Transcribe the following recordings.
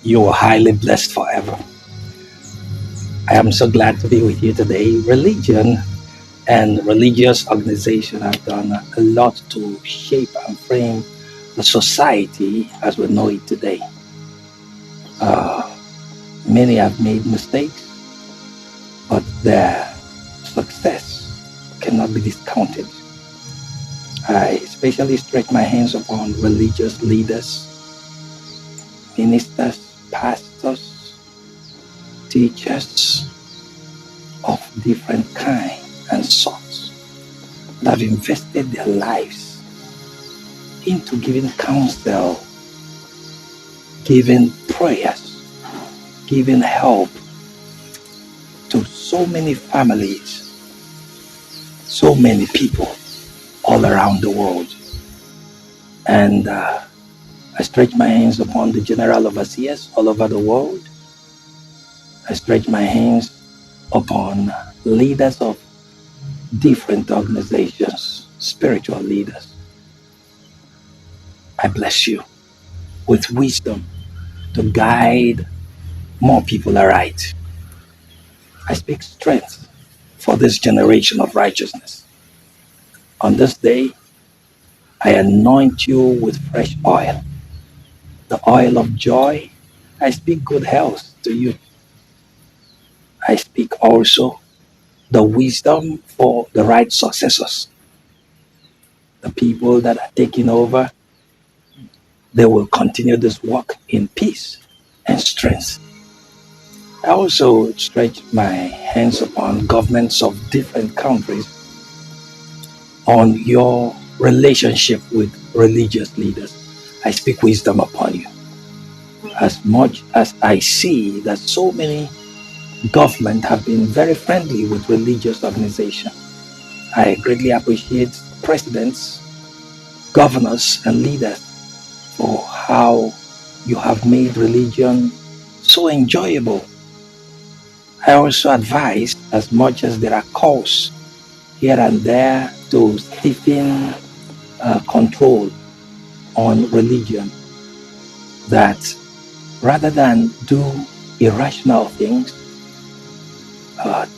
You are highly blessed forever. I am so glad to be with you today. Religion and religious organization have done a lot to shape and frame the society as we know it today. Uh, Many have made mistakes, but their success cannot be discounted. I especially stretch my hands upon religious leaders, ministers, pastors, teachers of different kind and sorts that have invested their lives into giving counsel, giving prayers, giving help to so many families, so many people all around the world. And I stretch my hands upon the general overseers all over the world. I stretch my hands upon leaders of different organizations, spiritual leaders. I bless you with wisdom to guide more people aright. I speak strength for this generation of righteousness. On this day, I anoint you with fresh oil, the oil of joy. I speak good health to you. I speak also the wisdom for the right successors, the people that are taking over. They will continue this work in peace and strength. I also stretch my hands upon governments of different countries on your relationship with religious leaders. I speak wisdom upon you. As much as I see that so many governments have been very friendly with religious organizations, I greatly appreciate presidents, governors, and leaders for how you have made religion so enjoyable. I also advise, as much as there are calls here and there to stiffen control on religion, that rather than do irrational things,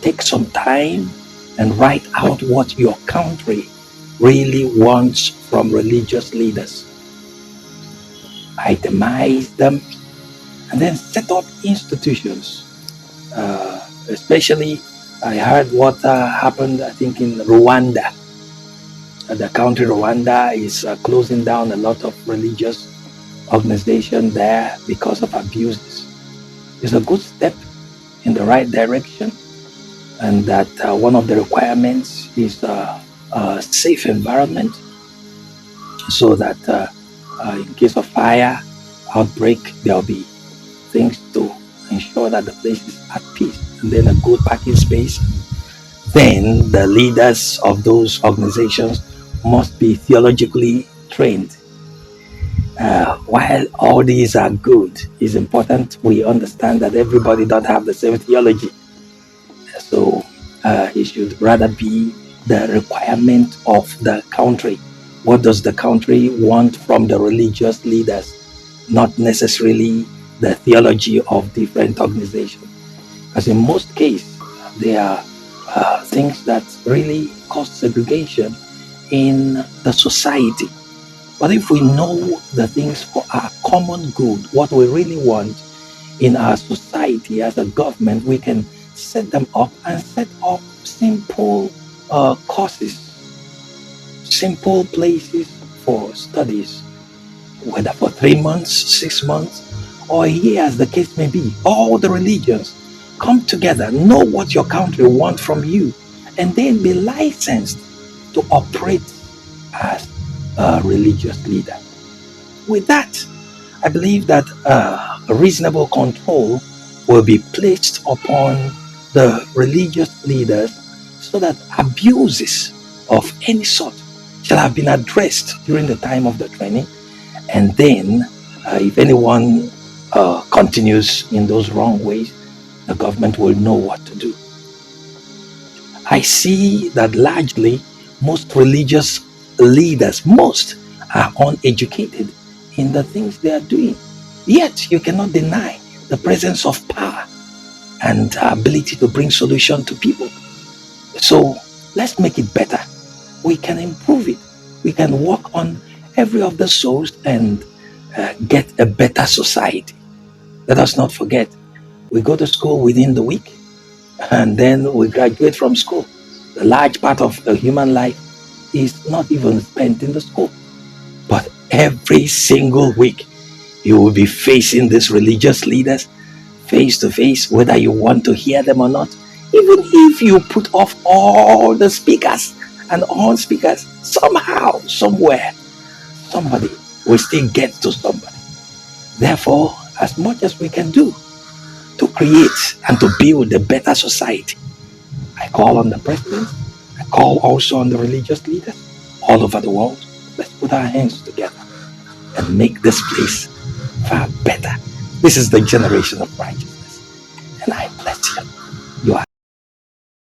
take some time and write out what your country really wants from religious leaders. Itemize them and then set up institutions. Especially, I heard what happened, I think, in Rwanda. The country Rwanda is closing down a lot of religious organizations there because of abuses. It's a good step in the right direction, and that one of the requirements is a safe environment, so that in case of fire outbreak, there'll be things to ensure that the place is at peace, and then a good parking space. Then the leaders of those organizations must be theologically trained. While all these are good, it's important we understand that everybody don't have the same theology. So it should rather be the requirement of the country. What does the country want from the religious leaders? Not necessarily the theology of different organizations. Because in most cases, there are things that really cause segregation in the society. But if we know the things for our common good, what we really want in our society as a government, we can set them up and set up simple courses, simple places for studies, whether for 3 months, 6 months, or a year, as the case may be. All the religions come together, know what your country wants from you, and then be licensed to operate as a religious leader. With that, I believe that a reasonable control will be placed upon the religious leaders, so that abuses of any sort shall have been addressed during the time of the training. And then, if anyone continues in those wrong ways, the government will know what to do. I see that largely most religious leaders, most are uneducated in the things they are doing. Yet you cannot deny the presence of power and ability to bring solution to people. So let's make it better. We can improve it. We can work on every of the souls and get a better society. Let us not forget, we go to school within the week and then we graduate from school. The large part of the human life is not even spent in the school. But every single week, you will be facing these religious leaders face to face, whether you want to hear them or not. Even if you put off all the speakers and all speakers, somehow, somewhere, somebody will still get to somebody. Therefore, as much as we can do to create and to build a better society, I call on the president, I call also on the religious leaders all over the world. Let's put our hands together and make this place far better. This is the generation of righteousness. And I bless you.